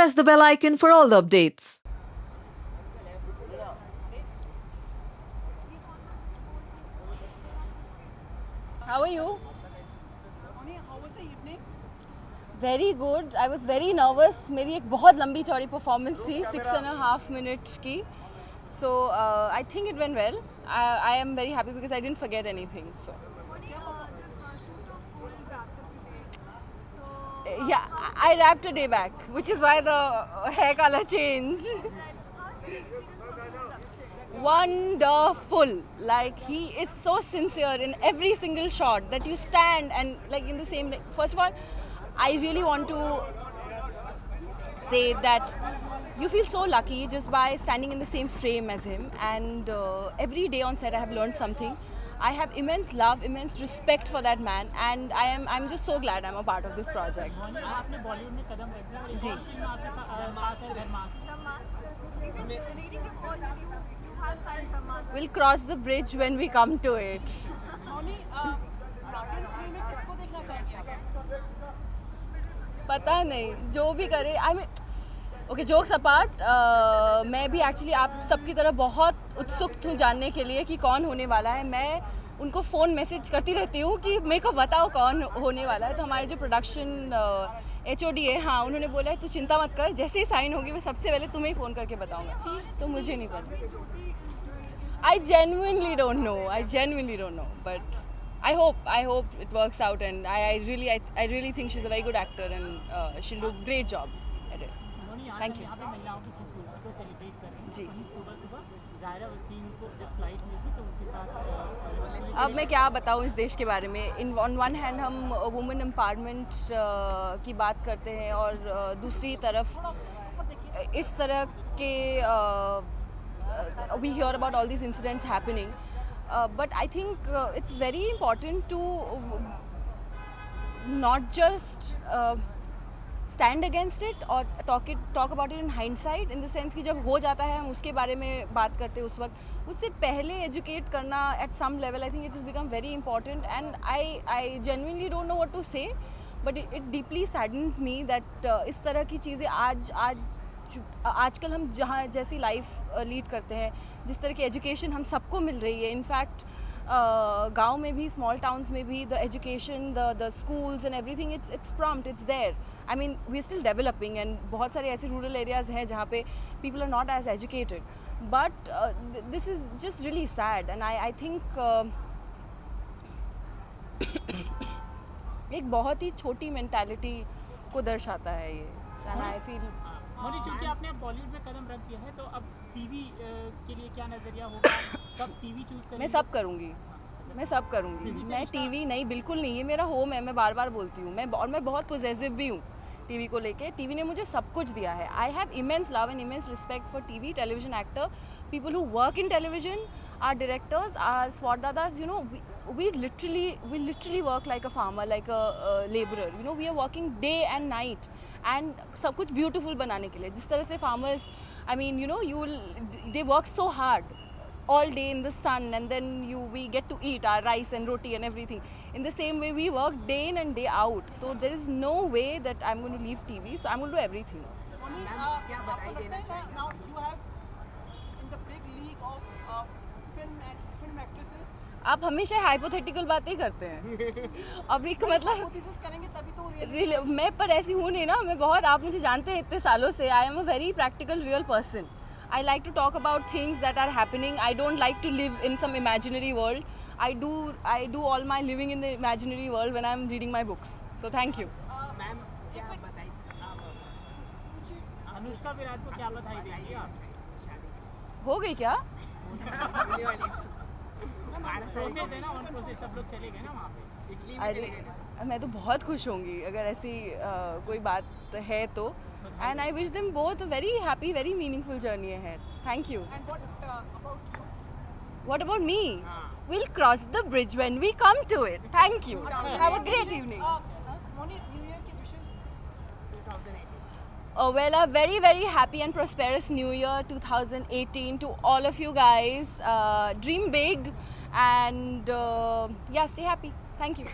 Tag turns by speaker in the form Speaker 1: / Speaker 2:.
Speaker 1: press the bell icon for all the updates.
Speaker 2: How are you?
Speaker 3: Moni, how was the evening?
Speaker 2: Very good. I was very nervous. मेरी एक बहुत लंबी चौड़ी performance थी 6.5 minutes की. So I think it went well. I am very happy because I didn't forget anything. So yeah, I wrapped a day back, which is why the hair color changed. Wonderful. Like, he is so sincere in every single shot that you stand and like in the same. First of all, I really want to say that you feel so lucky just by standing in the same frame as him, and every day on set I have learned something. I have immense love, immense respect for that man, and I'm just so glad I'm a part of this project.
Speaker 4: आपने बॉलीवुड में कदम रख दिया और एक
Speaker 2: जी.
Speaker 4: और film आपके पास है धर्मास.
Speaker 2: We'll cross the bridge when we come to it.
Speaker 3: Mauni, Guardian 3 में किसको देखना चाहेंगे आप?
Speaker 2: पता नहीं, जो भी करे. I mean okay, jokes apart, मैं भी एक्चुअली आप सबकी तरह बहुत उत्सुक हूँ जानने के लिए कि कौन होने वाला है. मैं उनको फ़ोन मैसेज करती रहती हूँ कि मेरे को बताओ कौन होने वाला है. तो हमारे जो प्रोडक्शन HOD है, हाँ, उन्होंने बोला है तू चिंता मत कर, जैसे ही साइन होगी मैं सबसे पहले तुम्हें ही फ़ोन करके बताऊँगा. तो मुझे नहीं पता. I genuinely don't know, but I hope it works out, and I really think she's a very good actor, and she'll do a great job at it. Thank you.
Speaker 4: यहाँ पे महिलाओं की खूबसूरती को सेलिब्रेट कर रहे हैं.
Speaker 2: जी.
Speaker 4: वहीं सुबह ज़ाहिरा वसीम को जब फ्लाइट मिली तो उनके साथ
Speaker 2: अब मैं क्या बताऊँ इस देश के बारे में. ऑन वन हैंड हम वुमेन एम्पावरमेंट की बात करते हैं, और दूसरी तरफ इस तरह के we hear about all these incidents happening, but I think it's very important to not just stand against it or talk about it in hindsight, in the sense कि जब हो जाता है हम उसके बारे में बात करते हैं उस वक्त. उससे पहले educate करना at some level, I think it has become very important, and I genuinely don't know what to say, but it deeply saddens me that इस तरह की चीज़ें आजकल हम जहाँ जैसी लाइफ लीड करते हैं, जिस तरह की एजुकेशन हम सबको मिल रही है. इनफैक्ट गांव में भी, स्मॉल टाउन्स में भी, the education, the schools and everything, it's prompt, it's there. I mean we are still developing, and बहुत सारे ऐसे रूरल एरियाज़ हैं जहाँ पे people are not as educated, but this is just really sad, and I think एक बहुत ही छोटी mentality को दर्शाता है ये. एंड आई फील
Speaker 4: मोनी, चूंकि आपने अब बॉलीवुड में कदम रख दिया है तो अब टीवी के लिए क्या नज़रिया होगा? कब टीवी चूज करेंगे?
Speaker 2: मैं सब करूँगी. मैं टीवी नहीं, बिल्कुल नहीं. ये मेरा होम है, मैं बार बार बोलती हूँ. और मैं बहुत पोजेसिव भी हूँ टीवी को लेके. टीवी ने मुझे सब कुछ दिया है. I have immense love and immense respect for TV, television actor, people who work in television, our directors, our swat dadas, you know, we literally work like a farmer, like a laborer. You know, we are working day and night, and सब कुछ beautiful बनाने के लिए. जिस तरह से farmers, I mean, you know, they work so hard all day in the sun, and then we get to eat our rice and roti and everything. In the same way, we work day in and day out. So there is no way that I'm going to leave TV. So I'm going to do everything.
Speaker 3: Mauni, आपको लगता है now you have in the big league of film actresses.
Speaker 2: आप हमेशा hypothetical बातें करते हैं. अभी का मतलब
Speaker 3: Hypothesis करेंगे तभी तो real.
Speaker 2: मैं पर ऐसी हूँ नहीं ना. मैं बहुत, आप मुझे जानते हैं इतने सालों से. I am a very practical real person. I like to talk about things that are happening. I don't like to live in some imaginary world. I do all my living in the imaginary world when I'm reading my books. So thank you.
Speaker 4: Ma'am, क्या बताइए अनुष्का विराट को क्या बधाई देंगे आप?
Speaker 2: हो गई क्या?
Speaker 4: प्रोसेस है ना, ऑन प्रोसेस सब लोग चले गए ना वहाँ पे इटली में.
Speaker 2: अरे मैं तो बहुत खुश होंगी अगर ऐसी कोई बात है तो. And I wish them both a very happy, very meaningful journey ahead. Thank you.
Speaker 3: And what about you?
Speaker 2: What about me? We'll cross the bridge when we come to it. Thank you. Have a great evening.
Speaker 3: Mauni, New Year की wishes.
Speaker 4: 2018.
Speaker 2: Oh, well, a very, very happy and prosperous New Year 2018 to all of you guys. Dream big, and yeah, stay happy. Thank you.